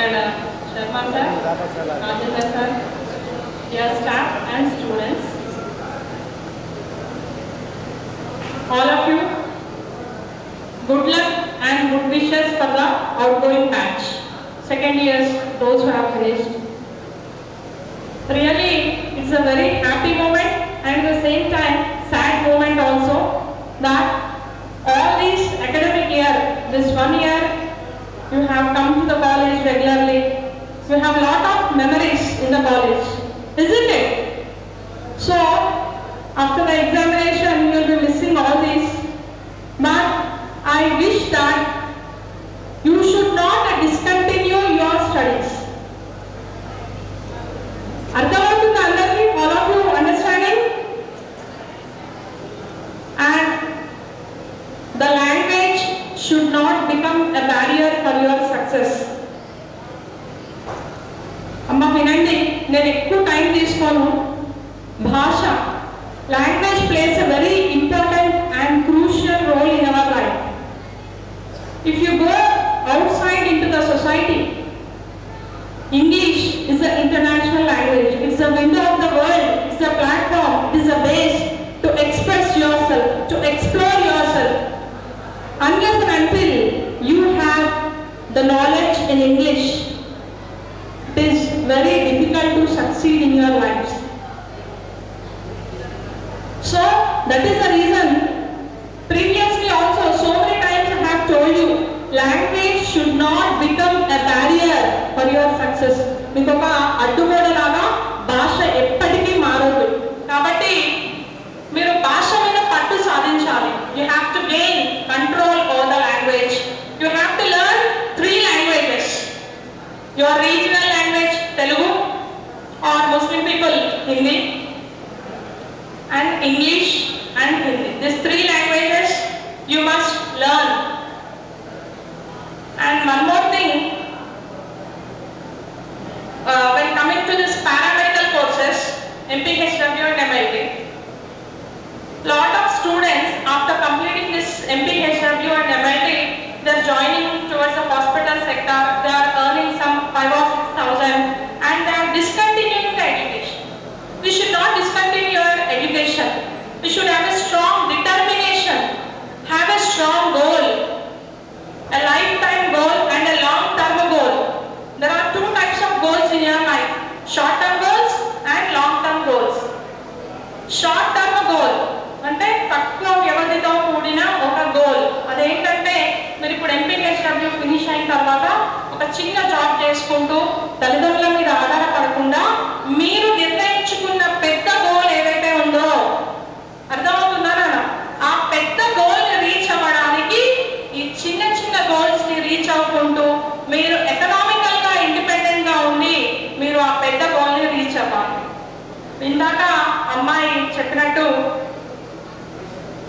and Sharma sir, Rajendra sir, dear staff and students, all of you, good luck and good wishes for the outgoing batch. Second years, those who have finished. Really, it's a very happy moment and at the same time sad moment also that all this academic year, this 1 year, you have come to the college regularly. You have a lot of memories in the college, isn't it? So, after the examination, you will be missing all this. But I wish that you should not discontinue your studies. అర్థమవుతుంది అందరికీ? All of you understanding? And the language should not become a barrier for your success. అమ్మ వినండి, నేను ఎక్కువ time తీసుకోను. భాష, language plays a very important and crucial role in our life. If you go outside into the society, English is an international language. It's a window of the world. It's a platform. It is a base to express yourself, to explore yourself. Unless and until you have the knowledge in English, it is very difficult to succeed in your lives. So that is the reason previously also so many times I have told you, language should not become a barrier for your success. మీకు ఒక అడ్డుగోడలాగా భాష ఎప్పటికీ మారదు. కాబట్టి మీరు భాష మీద పట్టు సాధించాలి. You have to gain control over the language. You have to learn 3 languages. Your regional language, Telugu, or Muslim people, Hindi, and English and Hindi. These 3 languages you must learn. And one more thing, when coming to this paramedical courses, MPHW and MLT, lot of students after completing this MPHW and MLT, they are joining towards the hospital sector. They are earning some 5,000 or 6,000 and they are discontinuing the education. We should not discontinue your education. We should have a strong determination, have a strong goal, a lifetime goal and a long-term goal. There are 2 types of goals in your life, short-term goals and long-term goals. Short-term goal అంటే తక్కువ వ్యవధితో కూడిన ఒక goal. అదేంటంటే మీరు ఇప్పుడు MPHW finish అయిన తర్వాత ఒక చిన్న జాబ్ చేసుకుంటూ తల్లిదండ్రుల మీద ఆధారపడకుండా మీరు నిర్ణయించుకున్న పెద్ద గోల్ ఏదైతే ఉందో, అర్థమవుతుందా? ఆ పెద్ద గోల్ ని రీచ్ అవ్వడానికి ఈ చిన్న చిన్న గోల్స్ ని రీచ్ అవ్వకుంటూ మీరు ఎకనామికల్ గా ఇండిపెండెంట్ గా ఉండి మీరు ఆ పెద్ద గోల్ ని రీచ్ అవ్వాలి. ఇందాక అమ్మాయి చెప్పినట్టు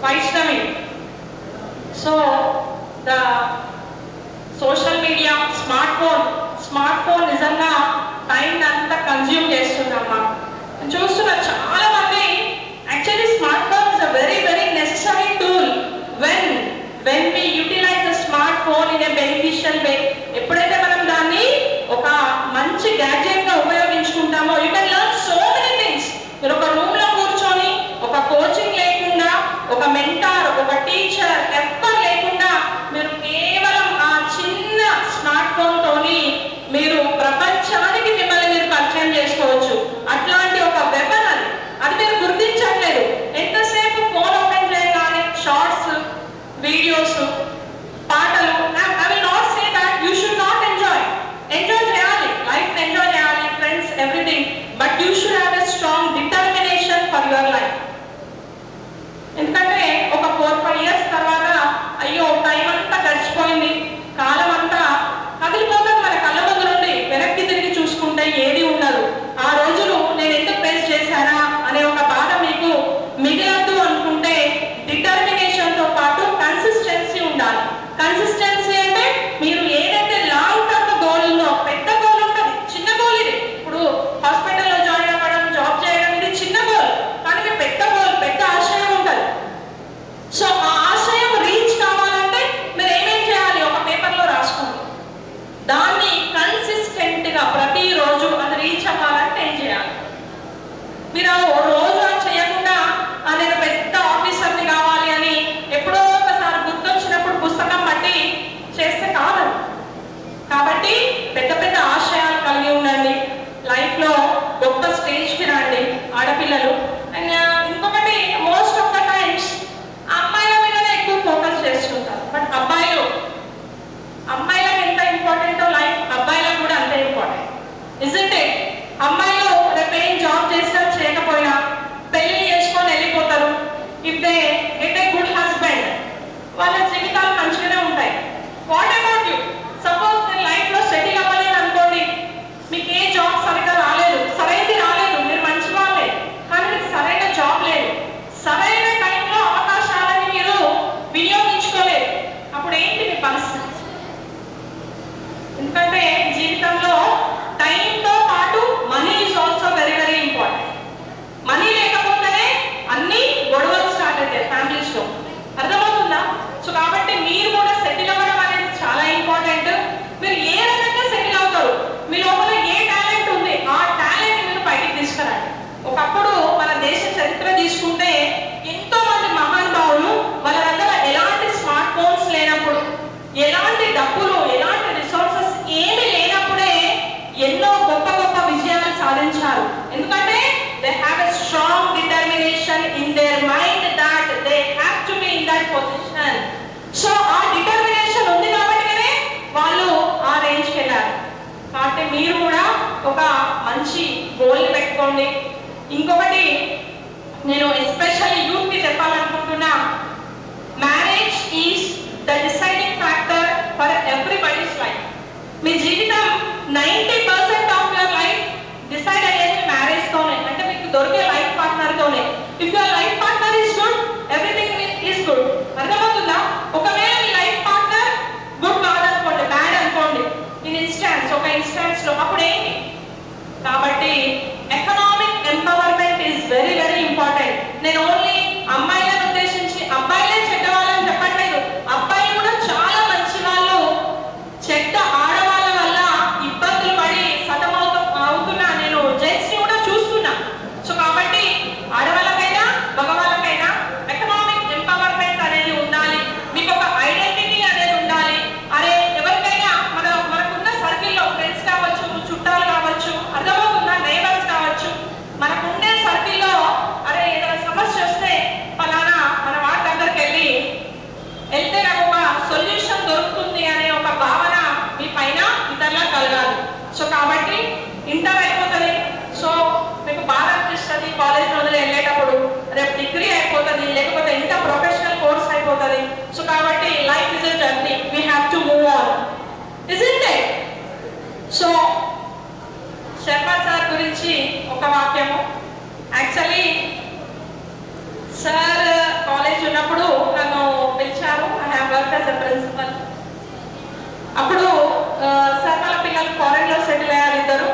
Vaishnavi, so the social media, smart phone నిజంగా టైం అంతా కన్జ్యూమ్ చేస్తుందమ్మా. చూస్తున్నా చాలా మంది. Actually smart phone is a very very necessary tool when we utilize the smart phone in a beneficial way. ఎప్పుడైతే మనం దాన్ని ఒక మంచి గ్యాడ్జెట్ గా ఉపయోగించుకుంటామో, you can learn so many things. మీరు ఒక రూమ్ లో కూర్చొని ఒక కోచింగ్ లేకుండా, ఒక మెంటార్, ఒక టీచర్ ఎవ్వరు లేకుండా మీరు కేవలం ఆ చిన్న స్మార్ట్ ఫోన్ తోని మీరు ప్రపంచానికి మిమ్మల్ని మీరు పరిచయం చేసుకోవచ్చు. అట్లాంటి ఒక వెపన్ అది మీరు గుర్తించట్లేదు. ఎంతసేపు ఫోన్ మీరు రోజు చేయకుండా నేను పెద్ద ఆఫీసర్ని కావాలి అని ఎప్పుడో ఒకసారి గుర్తొచ్చినప్పుడు పుస్తకం బట్టి చేస్తే కాదు. కాబట్టి పెద్ద పెద్ద ఆశయాలు కలిగి ఉండండి, లైఫ్లో గొప్ప స్టేజ్కి రండి ఆడపిల్లలు. అండ్ ఇంకొకటి, మోస్ట్ ఆఫ్ ద టైమ్స్ అమ్మాయిల మీదనే ఎక్కువ ఫోకస్ చేస్తుంటారు. బట్ అమ్మాయిలకు ఎంత ఇంపార్టెంటో లైఫ్ అబ్బాయిలకు కూడా అంతే ఇంపార్టెంట్. Isn't it? అమ్మాయిలు రేపు ఏం జాబ్ చేసినా చేయకపోయినా పెళ్లి చేసుకొని వెళ్ళిపోతారు. If they get a good husband వాళ్ళ జీవితాలు మంచిగానే ఉంటాయి. What about you? సపోజ్ నేను లైఫ్లో సెటిల్ అవ్వలేదు అనుకోండి, మీకు ఏ జాబ్ సరిగ్గా రాలేదు, సరైనది రాలేదు, మీరు మంచి వాళ్ళే, కానీ మీకు సరైన జాబ్ లేదు, సరైన టైంలో అవకాశాలని మీరు వినియోగించుకోలేదు, అప్పుడు ఏంటి మీ పరిస్థితి? ఎందుకంటే జీవితంలో టైంతో పాటు money is also very very important. Money లేకపోతేనే అన్ని గొడవలు స్టార్ట్ అవుతాయి ఫ్యామిలీస్లో. అర్థమవుతుందా? సో కాబట్టి మీరు కూడా సెటిల్ అవ్వడం అనేది చాలా ఇంపార్టెంట్. మీరు ఏ రకంగా సెటిల్ అవుతారు, మీ లోపల ఏ టాలెంట్ ఉంది, ఆ టాలెంట్ మీరు బయటికి తీసుకురండి. ఒకప్పుడు మన దేశ చరిత్ర తీసుకుంటే ఎంతో మంది మహానుభావులు వాళ్ళ దగ్గర ఎలాంటి స్మార్ట్ ఫోన్స్ లేనప్పుడు, ఎలాంటి డబ్బులు, ఎలాంటి రిసోర్సెస్ ఏమీ లేనప్పుడే ఎన్నో గొప్ప గొప్ప విజయాలు సాధించారు. ఎందుకంటే they have a strong determination in their mind that they have to be in that position. So ఆ డిటర్మినేషన్ ఉంది కాబట్టినే వాళ్ళు ఆ రేంజ్కి వెళ్ళారు. కాబట్టి మీరు కూడా ఒక మంచి గోల్ పెట్టుకోండి. ఇంకొకటి నేను ఎస్పెషల్లీ యూత్కి చెప్పాలనుకుంటున్నా, marriage is the deciding factor for everybody's life. మీ జీవితం 90% ఆఫ్ యువర్ లైఫ్ డిసైడ్ అయ్యేది మ్యారేజ్తోనే, అంటే మీకు దొరికే లైఫ్ పార్ట్నర్తోనే. If your life partner is good, everything is good. అర్థమవుతుందా? ఒకవేళ మీ లైఫ్ పార్ట్నర్ గుడ్ కాదనుకోండి, బ్యాడ్ అనుకోండి, ఒక ఇన్స్టాన్స్లో, అప్పుడు ఏంటి? కాబట్టి economic empowerment is very very important. నేను ఓన్లీ అమ్మాయిలను ఉద్దేశించి అబ్బాయిలే చెడ్డవాళ్ళని చెప్పట్లేదు. అబ్బాయి కూడా చాలా మంచి వాళ్ళు చెడ్డ ఆడవాళ్ళ వల్ల ఇబ్బందులు పడి అవుతున్నా నేను జెంట్స్ని కూడా చూస్తున్నా. సో కాబట్టి ఆడవాళ్ళకైనా మగవాళ్ళకైనా ఎకనామిక్ ఎంపవర్మెంట్ అనేది ఉండాలి. మీకు ఒక ఐడెంటిటీ అనేది ఉండాలి. అరే ఎవరికైనా మనకున్న సర్కిల్లో ఫ్రెండ్స్ కావచ్చు, చుట్టాలు కావచ్చు, అర్థమవుతుందా, నైబర్స్ కావచ్చు, మనకుండే సర్కిల్లో అరే ఏదైనా సమస్య వస్తే ఫలానా మన వాడి దగ్గరికి వెళ్తే నాకు ఒక సొల్యూషన్ దొరుకుతుంది అనే ఒక భావన మీ పైన ఇతరులకు కలగాలి. సో కాబట్టి ఇంటర్ అయిపోతుంది, సో మీకు బాధ అనిపిస్తుంది కాలేజ్ వదిలి వెళ్ళేటప్పుడు, రేపు డిగ్రీ అయిపోతుంది, లేకపోతే ఇంకా ప్రొఫెషనల్ కోర్స్ అయిపోతుంది. సో కాబట్టి life is a journey, we have to move on, isn't it? So Sharma sir గురించి ఒక వాక్యము. యాక్చువల్లీ సార్ కాలేజ్ ఉన్నప్పుడు నన్ను పిలిచారు. I have work as a principal. అప్పుడు సార్ వాళ్ళ పిల్లలు ఫారెన్లో సెటిల్ అయ్యారు ఇద్దరు.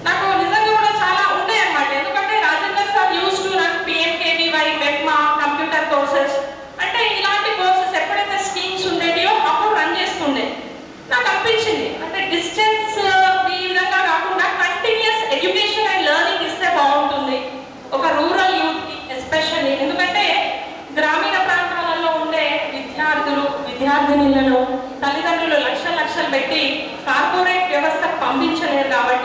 నాకు నిజంగా కూడా చాలా ఉంటాయి అన్నమాట. ఎందుకంటే Rajender sir used to run PMKVY, మెగ్మా, కంప్యూటర్ కోర్సెస్, అంటే ఇలాంటి కోర్సెస్ ఎప్పుడైతే స్కీమ్స్ ఉండేటియో అప్పుడు రన్ చేస్తుండే. నాకు అనిపించింది అంటే డిస్టెన్స్ ఈ విధంగా కాకుండా కంటిన్యూస్ ఎడ్యుకేషన్ అండ్ లెర్నింగ్ ఇస్తే బాగుంటుంది ఒక రూరల్ యూత్కి ఎస్పెషల్లీ. ఎందుకంటే గ్రామీణ ప్రాంతాలలో ఉండే విద్యార్థినులను తల్లిదండ్రులు లక్షలు పెట్టి కార్పొరేట్ వ్యవస్థకు పంపించలేరు కాబట్టి